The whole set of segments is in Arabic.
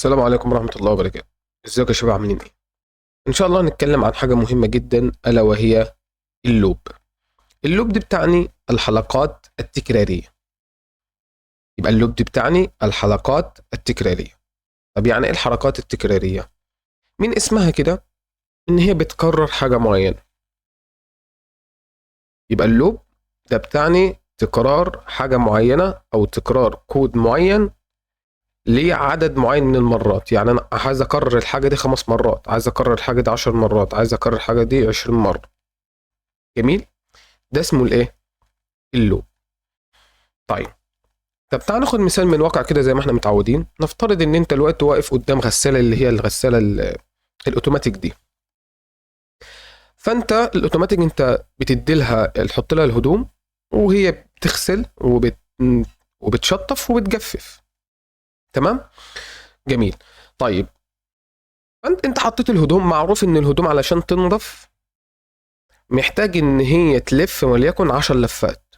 السلام عليكم ورحمة الله وبركاته. ازيكم يا شباب، عاملين ايه؟ ان شاء الله نتكلم عن حاجة مهمة جدا الا وهي اللوب. اللوب دي بتعني الحلقات التكرارية. يبقى اللوب دي بتعني الحلقات التكرارية. طب يعني ايه الحلقات التكرارية؟ من اسمها كده ان هي بتكرر حاجة معينة. يبقى اللوب ده بتعني تكرار حاجة معينة او تكرار كود معين ليه عدد معين من المرات. يعني انا عايز اكرر الحاجة دي 5 مرات، عايز اكرر الحاجة دي 10 مرات، عايز اكرر الحاجة دي 20 مرة. جميل. ده اسمه الايه؟ اللوب. طيب، طب تعال ناخد مثال من الواقع كده زي ما احنا متعودين. نفترض ان انت الوقت واقف قدام غسالة، اللي هي الغسالة الاوتوماتيك دي. فانت الاوتوماتيك انت بتدي لها، تحط لها الهدوم وهي بتغسل وبتشطف وبتجفف. تمام. جميل. طيب، انت حطيت الهدوم. معروف ان الهدوم علشان تنضف محتاج ان هي تلف وليكن 10 لفات.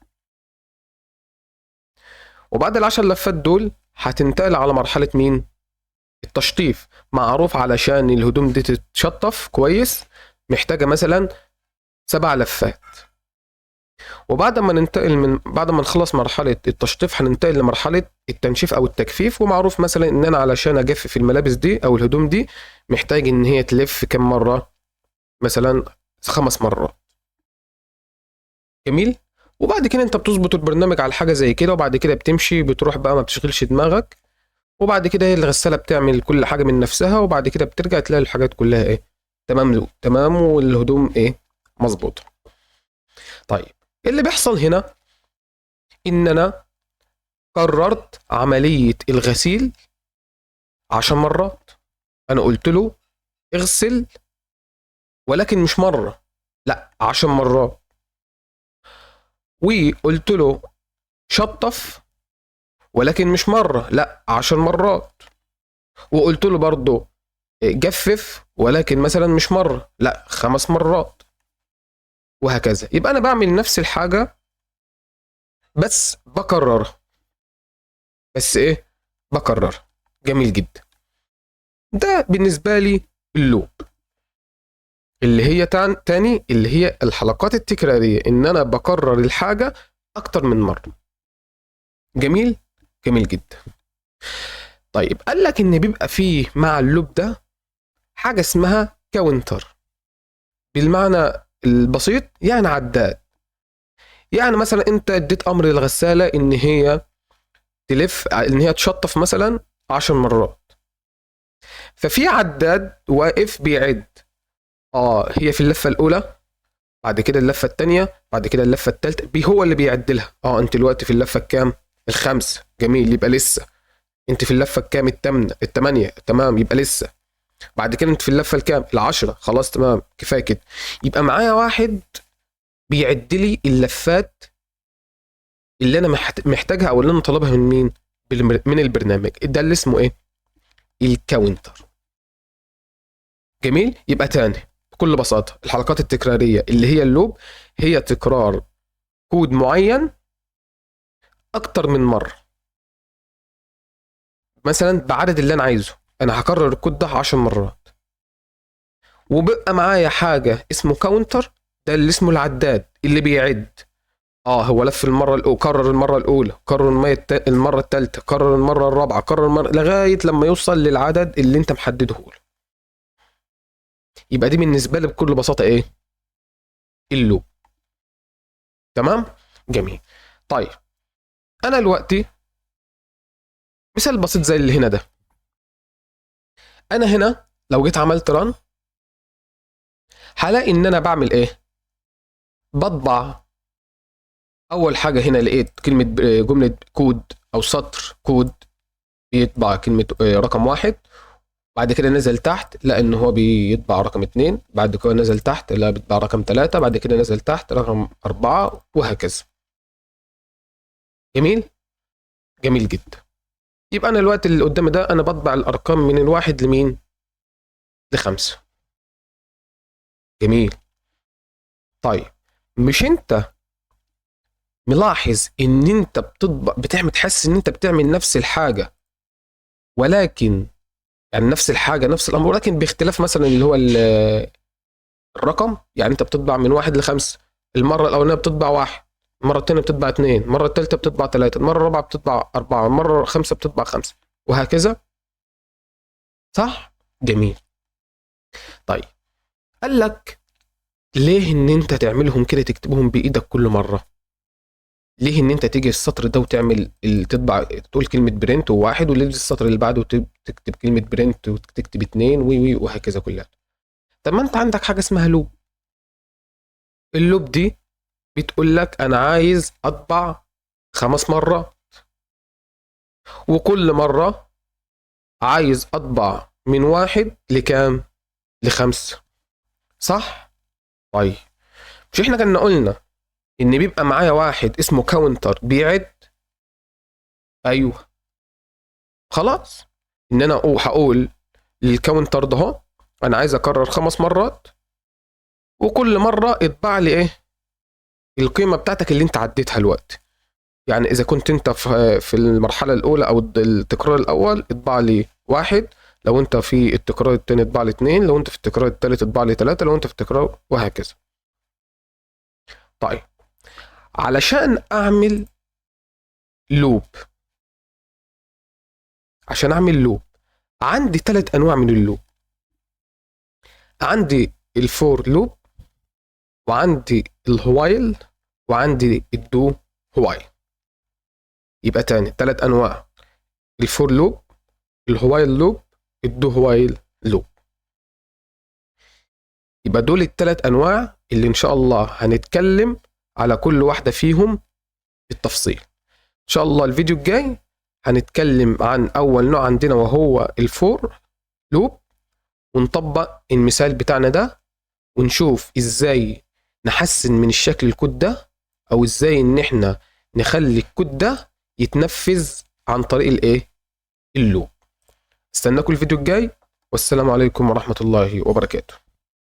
وبعد ال10 لفات دول هتنتقل على مرحلة مين؟ التشطيف. معروف علشان الهدوم دي تتشطف كويس محتاجة مثلا 7 لفات. وبعد ما ننتقل بعد ما نخلص مرحلة التشطيف هننتقل لمرحلة التنشيف أو التجفيف. ومعروف مثلا إن أنا علشان أجفف الملابس دي أو الهدوم دي محتاج إن هي تلف كم مرة؟ مثلا 5 مرات. جميل. وبعد كده أنت بتظبط البرنامج على حاجة زي كده، وبعد كده بتمشي بتروح بقى، ما بتشغلش دماغك. وبعد كده هي الغسالة بتعمل كل حاجة من نفسها، وبعد كده بترجع تلاقي الحاجات كلها ايه؟ تمام تمام، والهدوم ايه؟ مظبوطة. طيب، اللي بيحصل هنا ان انا قررت عملية الغسيل 10 مرات. انا قلت له اغسل، ولكن مش مرة، لا 10 مرات. وقلت له شطف، ولكن مش مرة، لا 10 مرات. وقلت له برضه جفف، ولكن مثلا مش مرة، لا 5 مرات. وهكذا. يبقى انا بعمل نفس الحاجه بس بكررها. بس ايه؟ بكررها. جميل جدا. ده بالنسبه لي اللوب، اللي هي تاني اللي هي الحلقات التكراريه، ان انا بكرر الحاجه اكتر من مره. جميل. جميل جدا. طيب، قال لك ان بيبقى فيه مع اللوب ده حاجه اسمها كاونتر. بالمعنى البسيط يعني عداد. يعني مثلا انت اديت امر للغساله ان هي تلف، ان هي تشطف مثلا 10 مرات. ففي عداد واقف بيعد. هي في اللفه الاولى، بعد كده اللفه الثانيه، بعد كده اللفه الثالثه، هو اللي بيعدلها. انت دلوقتي في اللفه الكام؟ الخامسه. جميل، يبقى لسه. انت في اللفه الكام؟ الثمانيه. تمام، يبقى لسه. بعد كده انت في اللفه الكام؟ العشرة. خلاص تمام، كفايه كده. يبقى معايا واحد بيعد لي اللفات اللي انا محتاجها او اللي انا طالبها من مين؟ من البرنامج. ده اللي اسمه ايه؟ الكاونتر. جميل. يبقى تاني بكل بساطة، الحلقات التكرارية اللي هي اللوب هي تكرار كود معين أكتر من مرة، مثلا بعدد اللي أنا عايزه. أنا هكرر الكود ده 10 مرات. وبقى معايا حاجة اسمه كاونتر، ده اللي اسمه العداد اللي بيعد. هو لف المرة الأولى، كرر المرة الأولى، كرر المرة الثالثة، كرر المرة الرابعة، كرر المرة لغاية لما يوصل للعدد اللي أنت محدده له. يبقى دي بالنسبة لي بكل بساطة إيه؟ اللوب. تمام؟ جميل. طيب، أنا دلوقتي مثال بسيط زي اللي هنا ده. انا هنا لو جيت عملت ران هلاقي ان انا بعمل ايه؟ بطبع. اول حاجه هنا لقيت كلمه جمله كود او سطر كود بيطبع كلمه رقم واحد. بعد كده نزل تحت لا ان هو بيطبع رقم اتنين. بعد كده نزل تحت لا بيطبع رقم تلاتة. بعد كده نزل تحت رقم 4، وهكذا. جميل. جميل جدا. يبقى انا الوقت اللي قدامي ده انا بطبع الارقام من الواحد لمين؟ ل5. جميل. طيب، مش انت ملاحظ ان انت بتطبق، تحس ان انت بتعمل نفس الحاجه، ولكن يعني نفس الحاجه نفس الامر، ولكن باختلاف مثلا اللي هو الرقم. يعني انت بتطبع من 1 ل5، المره الاولانيه بتطبع 1، المره الثانيه بتطبع 2، المره الثالثه بتطبع 3، المره الرابعه بتطبع 4، المره الخامسه بتطبع 5، وهكذا. صح؟ جميل. طيب، قال لك ليه ان انت تعملهم كده، تكتبهم بايدك كل مره؟ ليه ان انت تيجي السطر ده وتعمل تطبع، تقول كلمه برنت وواحد، وليه السطر اللي بعده تكتب كلمه برنت وتكتب 2 وي وهكذا كلها؟ طب ما انت عندك حاجه اسمها لوب. اللوب دي بتقول لك انا عايز اطبع 5 مرات، وكل مره عايز اطبع من 1 لكام؟ ل5. صح؟ طيب، مش احنا كنا قلنا ان بيبقى معايا واحد اسمه كاونتر بيعد؟ ايوه. خلاص، ان انا هقول للكاونتر ده اهو انا عايز اكرر 5 مرات، وكل مره اطبع لي ايه؟ القيمه بتاعتك اللي انت عديتها الوقت. يعني اذا كنت انت في المرحله الاولى او التكرار الاول اطبع لي 1، لو انت في التكرار الثاني اطبع لي 2، لو انت في التكرار الثالث اطبع لي 3، لو انت في التكرار وهكذا. طيب، علشان اعمل لوب، عشان اعمل لوب عندي 3 انواع من اللوب. عندي الفور لوب، وعندي الهوايل، وعندي الدو هوايل. يبقى تاني 3 انواع: الفور لوب، الهوايل لوب، الدو هوايل لوب. يبقى دول ال3 انواع اللي ان شاء الله هنتكلم على كل واحدة فيهم بالتفصيل. ان شاء الله الفيديو الجاي هنتكلم عن اول نوع عندنا وهو الفور لوب، ونطبق المثال بتاعنا ده، ونشوف ازاي نحسن من الشكل الكود ده، او ازاي ان احنا نخلي الكود ده يتنفذ عن طريق الايه؟ اللوب. استناكم الفيديو الجاي، والسلام عليكم ورحمة الله وبركاته.